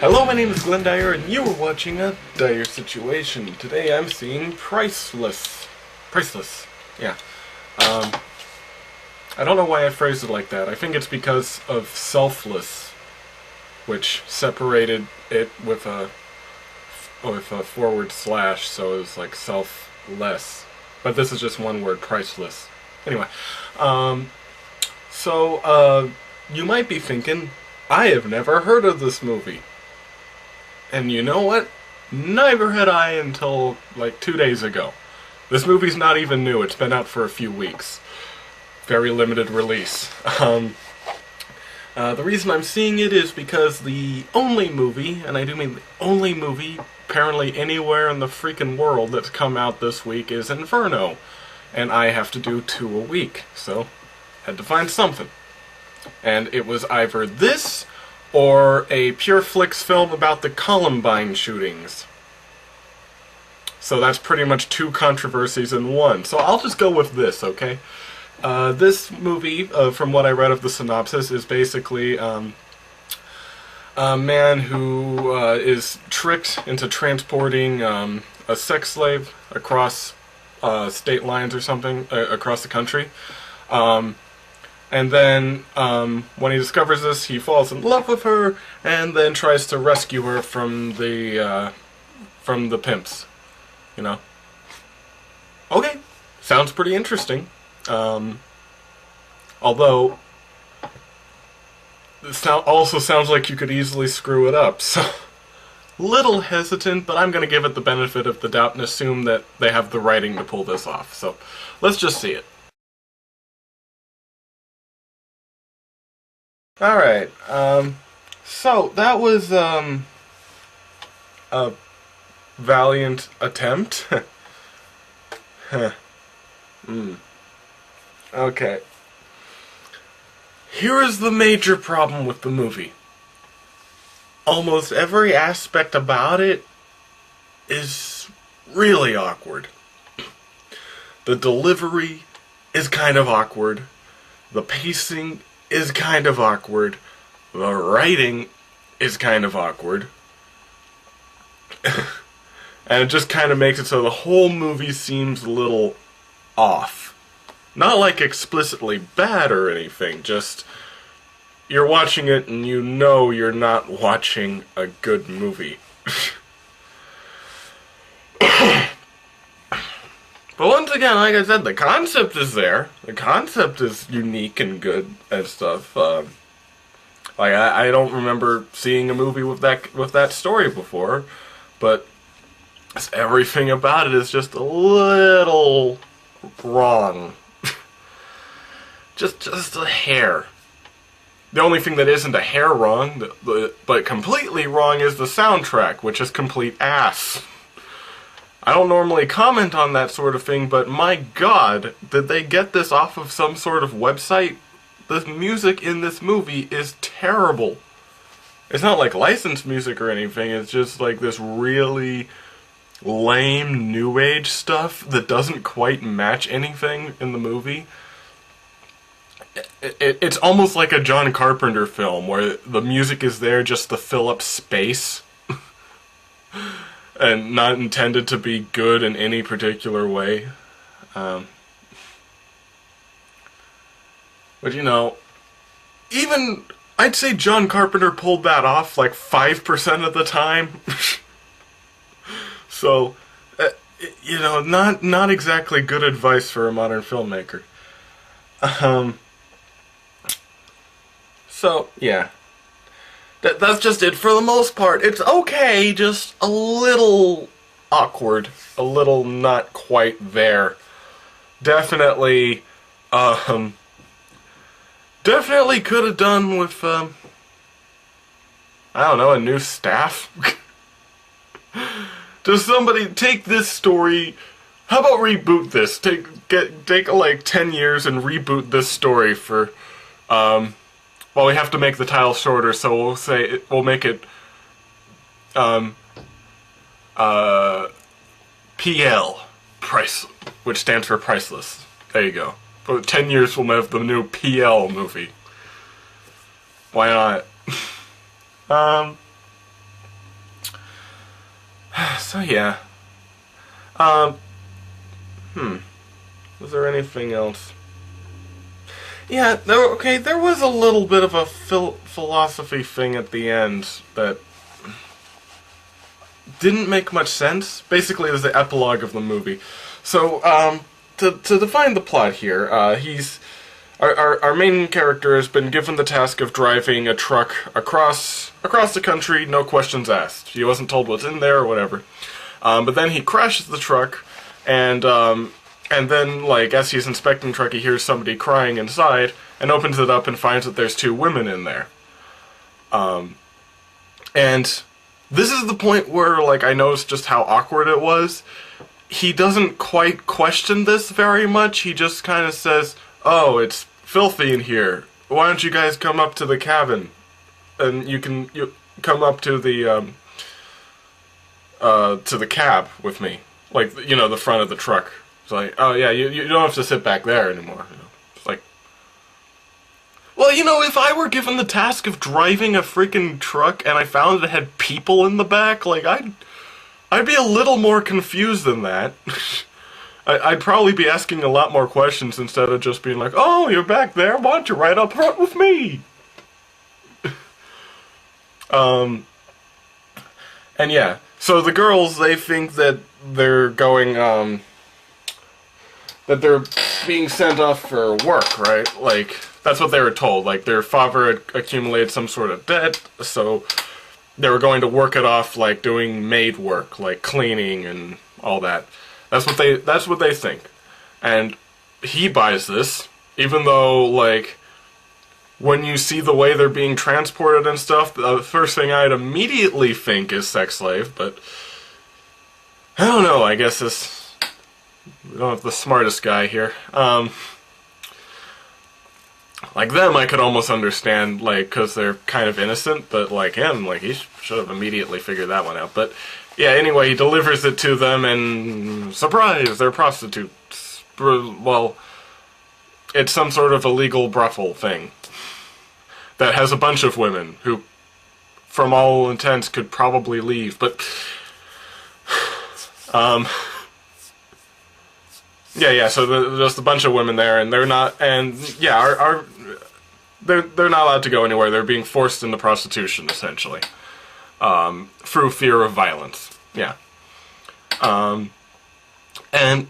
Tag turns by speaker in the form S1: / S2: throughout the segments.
S1: Hello, my name is Glenn Dyer, and you are watching a Dyer-Situation. Today I'm seeing Priceless. Priceless. Yeah. I don't know why I phrased it like that. I think it's because of selfless, which separated it with a forward slash, so it was like selfless. But this is just one word, priceless. Anyway, you might be thinking, I have never heard of this movie. And you know what? Neither had I until like 2 days ago. This movie's not even new. It's been out for a few weeks. Very limited release. The reason I'm seeing it is because the only movie, and I do mean the only movie, apparently anywhere in the freaking world that's come out this week is Inferno. And I have to do 2 a week, so had to find something. And it was either this or a Pure Flix film about the Columbine shootings. So that's pretty much 2 controversies in one. So I'll just go with this, okay? This movie, from what I read of the synopsis, is basically a man who is tricked into transporting a sex slave across state lines or something, across the country. And then, when he discovers this, he falls in love with her, and then tries to rescue her from the pimps. You know? Okay, sounds pretty interesting. Although, it also sounds like you could easily screw it up, so... Little hesitant, but I'm gonna give it the benefit of the doubt and assume that they have the writing to pull this off. So, let's just see it. Alright, so that was, a valiant attempt. Okay. Here is the major problem with the movie. Almost every aspect about it is really awkward. The delivery is kind of awkward. The pacing is kind of awkward. The writing is kind of awkward. And it just kind of makes it so the whole movie seems a little off. Not like explicitly bad or anything, just you're watching it and you know you're not watching a good movie. But once again, like I said, the concept is there. The concept is unique and good and stuff. Like I don't remember seeing a movie with that story before, but everything about it is just a little wrong. just a hair. The only thing that isn't a hair wrong, but completely wrong, is the soundtrack, which is complete ass. I don't normally comment on that sort of thing, but my god, did they get this off of some sort of website? The music in this movie is terrible. It's not like licensed music or anything, it's just like this really lame new age stuff that doesn't quite match anything in the movie. It's almost like a John Carpenter film, where the music is there just to fill up space. And not intended to be good in any particular way. But you know, even, I'd say John Carpenter pulled that off like 5% of the time. So, you know, not exactly good advice for a modern filmmaker. So, yeah. That's just it for the most part. It's okay, just a little awkward. A little not quite there. Definitely, definitely could have done with, I don't know, a new staff? Does somebody take this story, how about reboot this? Take like 10 years and reboot this story for, well, we have to make the title shorter, so we'll make it, PL, Price, which stands for Priceless. There you go. For 10 years we'll have the new PL movie. Why not? So yeah. Um, Was there anything else? Yeah, there was a little bit of a philosophy thing at the end that didn't make much sense. Basically, it was the epilogue of the movie. So, to define the plot here, our main character has been given the task of driving a truck across the country, no questions asked. He wasn't told what's in there or whatever. But then he crashes the truck, and then, like, as he's inspecting the truck, he hears somebody crying inside, and opens it up and finds that there's 2 women in there. And this is the point where, like, I noticed just how awkward it was. He doesn't quite question this very much. He just kind of says, "Oh, it's filthy in here. Why don't you guys come up to the cabin? And you come up to the cab with me. Like, you know, the front of the truck." It's like, "Oh yeah, you don't have to sit back there anymore." You know? It's like, well, you know, if I were given the task of driving a freaking truck and I found it had people in the back, like, I'd be a little more confused than that. I'd probably be asking a lot more questions instead of just being like, "Oh, you're back there? Why don't you ride up front with me?" And yeah, so the girls, they think that they're going, that they're being sent off for work, right? Like, that's what they were told. Like, their father had accumulated some sort of debt, so they were going to work it off, like, doing maid work, like cleaning and all that. That's what they think. And he buys this, even though, like, when you see the way they're being transported and stuff, the first thing I'd immediately think is sex slave, but I don't know, I guess we don't have the smartest guy here. Like them, I could almost understand, like, because they're kind of innocent, but like him, like, he should have immediately figured that one out. But yeah, anyway, he delivers it to them, and surprise, they're prostitutes. Well, it's some sort of illegal brothel thing that has a bunch of women who, from all intents, could probably leave, but yeah, so there's just a bunch of women there, and they're not, and yeah, they're not allowed to go anywhere. They're being forced into prostitution, essentially, through fear of violence. Yeah. And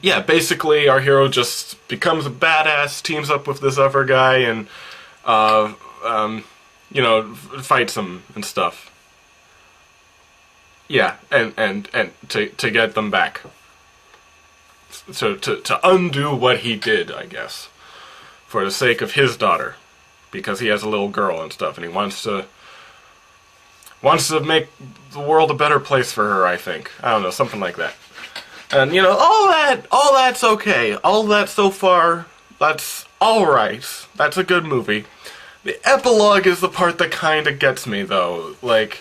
S1: yeah, basically our hero just becomes a badass, teams up with this other guy, and you know, fights him and stuff. Yeah, and to get them back. So to undo what he did, I guess, for the sake of his daughter, because he has a little girl and stuff, and he wants to make the world a better place for her, I think. I don't know, something like that. And you know, all that's okay. All that so far, that's alright. That's a good movie. The epilogue is the part that kinda gets me, though. Like,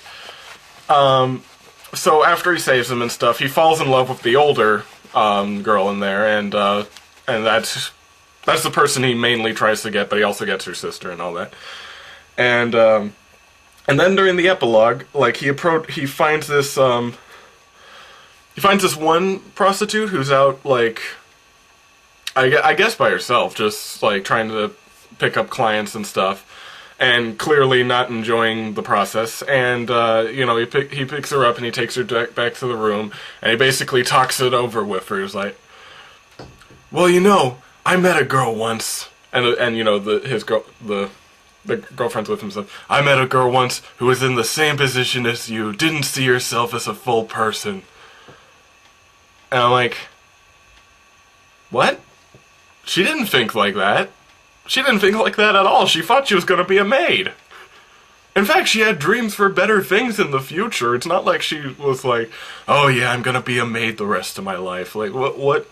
S1: so after he saves him and stuff, he falls in love with the older girl in there, and that's the person he mainly tries to get, but he also gets her sister and all that. And then during the epilogue, like, he finds this one prostitute who's out, like, I guess by herself, just like trying to pick up clients and stuff, and clearly not enjoying the process. And you know, he picks her up and he takes her back to the room, and he basically talks it over with her. He's like, "Well, you know, I met a girl once," and you know, the girlfriend's with him, said, "I met a girl once who was in the same position as you, didn't see herself as a full person." And I'm like, what? She didn't think like that. She didn't think like that at all. She thought she was going to be a maid. In fact, she had dreams for better things in the future. It's not like she was like, "Oh yeah, I'm going to be a maid the rest of my life." Like, what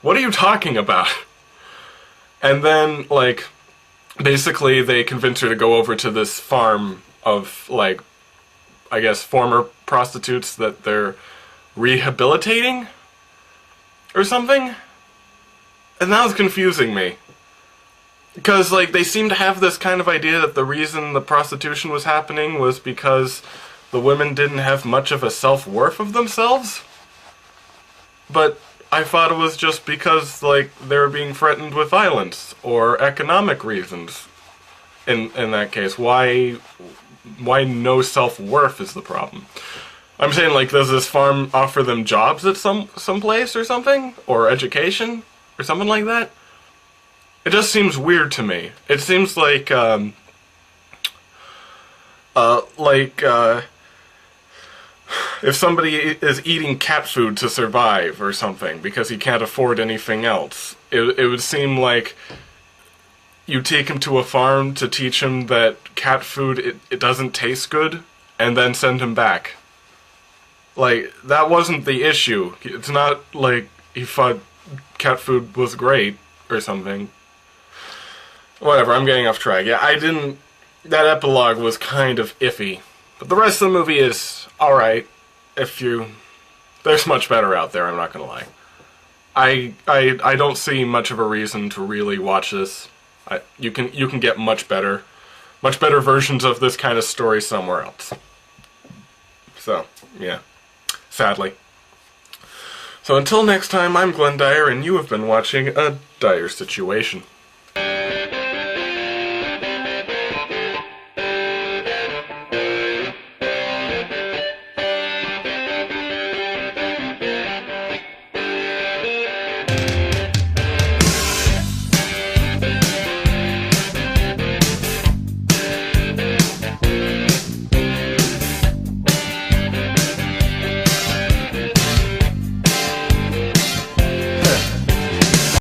S1: are you talking about? And then, like, basically they convince her to go over to this farm of, like, I guess former prostitutes that they're rehabilitating or something. And that was confusing me, because, like, they seem to have this kind of idea that the reason the prostitution was happening was because the women didn't have much of a self-worth of themselves. But I thought it was just because, like, they were being threatened with violence or economic reasons. In that case, why no self-worth is the problem? I'm saying, like, does this farm offer them jobs at some place or something? Or education? Or something like that? It just seems weird to me. It seems like, if somebody is eating cat food to survive or something because he can't afford anything else, it would seem like you take him to a farm to teach him that cat food, it doesn't taste good, and then send him back. Like, that wasn't the issue. It's not like he thought cat food was great or something. Whatever, I'm getting off track. Yeah, that epilogue was kind of iffy. But the rest of the movie is alright. There's much better out there, I'm not gonna lie. I don't see much of a reason to really watch this. You can get much better versions of this kind of story somewhere else. So, yeah. Sadly. So until next time, I'm Glenn Dyer, and you have been watching A Dire Situation.